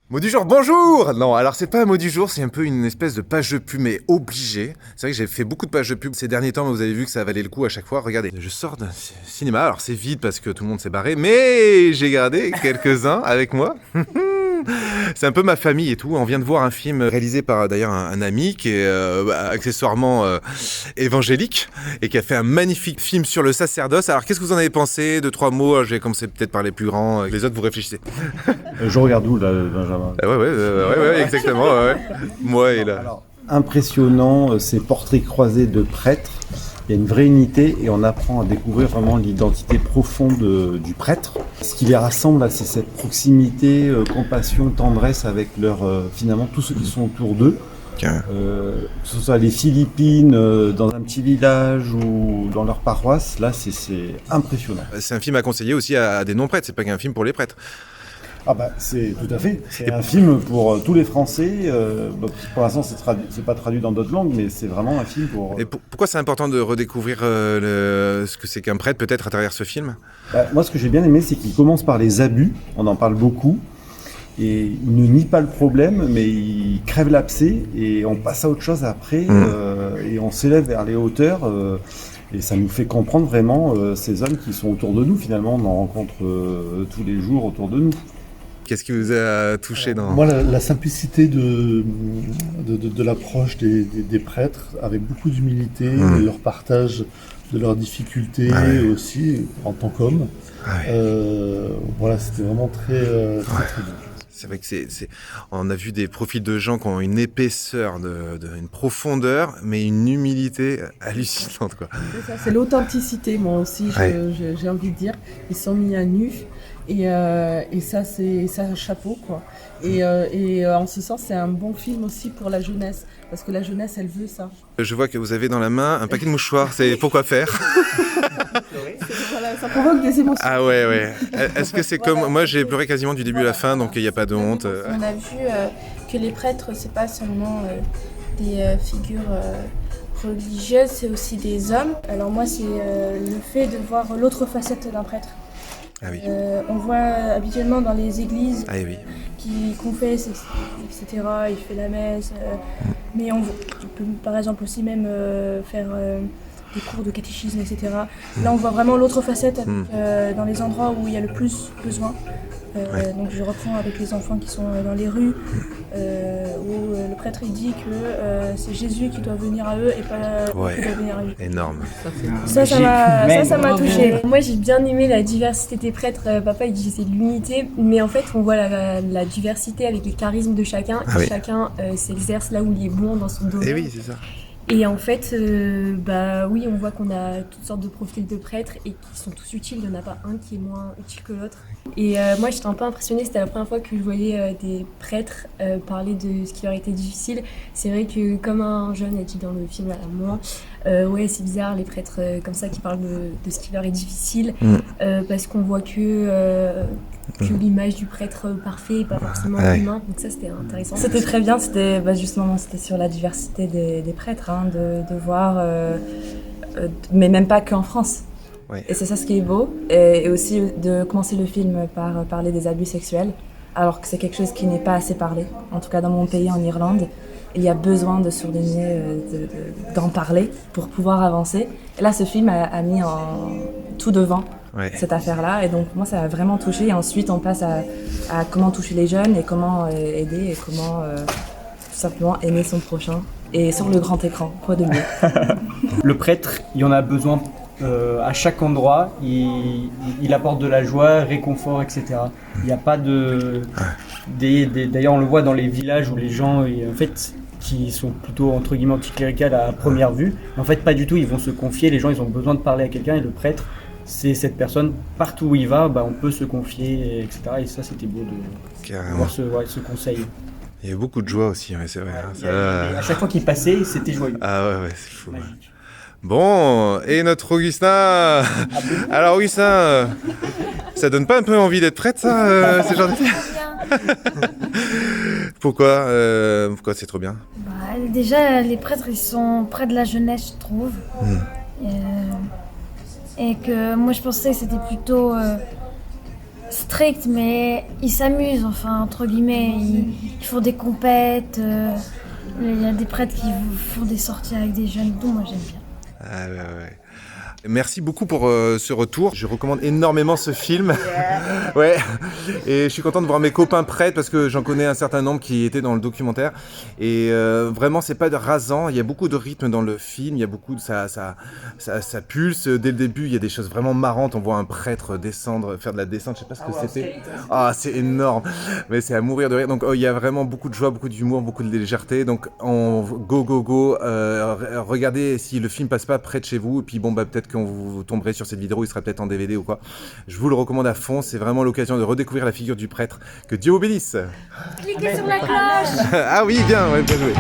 Mot du jour, bonjour! Non, alors c'est pas un mot du jour, c'est un peu une espèce de page de pub, mais obligée. C'est vrai que j'ai fait beaucoup de pages de pub ces derniers temps, mais vous avez vu que ça valait le coup à chaque fois. Regardez, je sors d'un cinéma, alors c'est vide parce que tout le monde s'est barré, mais j'ai gardé quelques-uns avec moi. C'est un peu ma famille et tout. On vient de voir un film réalisé par d'ailleurs un ami qui est accessoirement évangélique et qui a fait un magnifique film sur le sacerdoce. Alors qu'est-ce que vous en avez pensé? Deux, trois mots, je vais commencer peut-être par les plus grands. Les autres, vous réfléchissez. Je regarde où là, Benjamin? Ouais, exactement. Ouais. Moi et là. Alors, impressionnant, ces portraits croisés de prêtres. Il y a une vraie unité et on apprend à découvrir vraiment l'identité profonde du prêtre. Ce qui les rassemble, là, c'est cette proximité, compassion, tendresse avec finalement tous ceux qui sont autour d'eux. Que ce soit les Philippines, dans un petit village ou dans leur paroisse, là c'est impressionnant. C'est un film à conseiller aussi à des non-prêtres, c'est pas qu'un film pour les prêtres. Ah bah c'est tout à fait, c'est un film pour tous les Français, pour l'instant c'est pas traduit dans d'autres langues, mais c'est vraiment un film pour... Et pourquoi c'est important de redécouvrir ce que c'est qu'un prêtre peut-être à travers ce film? Moi ce que j'ai bien aimé c'est qu'il commence par les abus, on en parle beaucoup, et il ne nie pas le problème, mais il crève l'abcès et on passe à autre chose après, et on s'élève vers les hauteurs, et ça nous fait comprendre vraiment ces hommes qui sont autour de nous finalement, on en rencontre tous les jours autour de nous. Qu'est-ce qui vous a touché dans... Moi, la simplicité de l'approche des prêtres, avec beaucoup d'humilité, leur partage de leurs difficultés aussi, en tant qu'homme. Voilà, c'était vraiment très bien. C'est vrai que on a vu des profils de gens qui ont une épaisseur, une profondeur, mais une humilité hallucinante, quoi. C'est ça, c'est l'authenticité, moi aussi, j'ai envie de dire. Ils sont mis à nu. Et ça, c'est ça, chapeau, quoi. Et en ce sens, c'est un bon film aussi pour la jeunesse, parce que la jeunesse, elle veut ça. Je vois que vous avez dans la main un paquet de mouchoirs, c'est pourquoi faire? Voilà, ça provoque des émotions. Ah ouais. Est-ce que c'est comme... Moi, j'ai pleuré quasiment du début à la fin, donc il n'y a pas de honte. On a vu que les prêtres, c'est pas seulement des figures religieuses, c'est aussi des hommes. Alors moi, c'est le fait de voir l'autre facette d'un prêtre. Ah oui. On voit habituellement dans les églises qui confessent, etc. Il fait la messe, mais on peut par exemple aussi même faire des cours de catéchisme, etc. Là, on voit vraiment l'autre facette dans les endroits où il y a le plus besoin. Donc je reprends avec les enfants qui sont dans les rues, où le prêtre il dit que c'est Jésus qui doit venir à eux et pas qui doit venir à lui. Énorme. Ça m'a touchée. Moi j'ai bien aimé la diversité des prêtres. Papa il dit c'est de l'unité, mais en fait on voit la diversité avec les charismes de chacun. Et chacun s'exerce là où il est bon dans son domaine. Et oui, c'est ça. Et en fait, oui, on voit qu'on a toutes sortes de profils de prêtres et qui sont tous utiles. Il n'y en a pas un qui est moins utile que l'autre. Et moi, j'étais un peu impressionnée. C'était la première fois que je voyais des prêtres parler de ce qui leur était difficile. C'est vrai que, comme un jeune a dit dans le film à un moment, c'est bizarre les prêtres comme ça qui parlent de ce qui leur est difficile, parce qu'on voit que l'image du prêtre parfait et pas forcément humain. Donc ça, c'était intéressant. C'était très bien. C'était justement c'était sur la diversité des prêtres, de voir, mais même pas qu'en France. Ouais. Et c'est ça ce qui est beau. Et aussi de commencer le film par parler des abus sexuels, alors que c'est quelque chose qui n'est pas assez parlé. En tout cas, dans mon pays, en Irlande, il y a besoin de souligner, d'en parler pour pouvoir avancer. Et là, ce film a mis tout devant cette affaire-là. Et donc, moi, ça m'a vraiment touchée. Et ensuite, on passe à comment toucher les jeunes et comment aider et comment tout simplement aimer son prochain. Et sur le grand écran, quoi de mieux? Le prêtre, il y en a besoin à chaque endroit. Il apporte de la joie, réconfort, etc. Il n'y a pas de... D'ailleurs, on le voit dans les villages où les gens, en fait, qui sont plutôt entre guillemets anticléricales à première vue. Mais en fait, pas du tout. Ils vont se confier. Les gens, ils ont besoin de parler à quelqu'un. Et le prêtre, c'est cette personne. Partout où il va, on peut se confier, etc. Et ça, c'était beau de voir ce conseil. Il y a beaucoup de joie aussi, c'est vrai. À chaque fois qu'il passait, c'était joyeux. Ah ouais, c'est fou. Magique. Bon, et notre Augustin. Alors Augustin, ça donne pas un peu envie d'être prêtre, ça, ce genre de film? Pourquoi c'est trop bien? Déjà, les prêtres, ils sont près de la jeunesse, je trouve. Et que moi, je pensais que c'était plutôt stricts, mais ils s'amusent, enfin, entre guillemets. Ils font des compètes. Il y a des prêtres qui font des sorties avec des jeunes. Donc, moi, j'aime bien. Ah ouais. Merci beaucoup pour ce retour. Je recommande énormément ce film. Ouais. Et je suis content de voir mes copains prêtres parce que j'en connais un certain nombre qui étaient dans le documentaire. Et vraiment, c'est pas rasant. Il y a beaucoup de rythme dans le film. Il y a beaucoup de ça pulse. Dès le début, il y a des choses vraiment marrantes. On voit un prêtre faire de la descente. Je sais pas ce que c'était. Ah, c'est énorme. Mais c'est à mourir de rire. Donc, il y a vraiment beaucoup de joie, beaucoup d'humour, beaucoup de légèreté. Donc, go. Regardez si le film passe pas près de chez vous. Et puis, bon, peut-être quand vous tomberez sur cette vidéo, il sera peut-être en DVD ou quoi. Je vous le recommande à fond, c'est vraiment l'occasion de redécouvrir la figure du prêtre. Que Dieu vous bénisse. Cliquez sur la cloche. Ah oui, bien joué.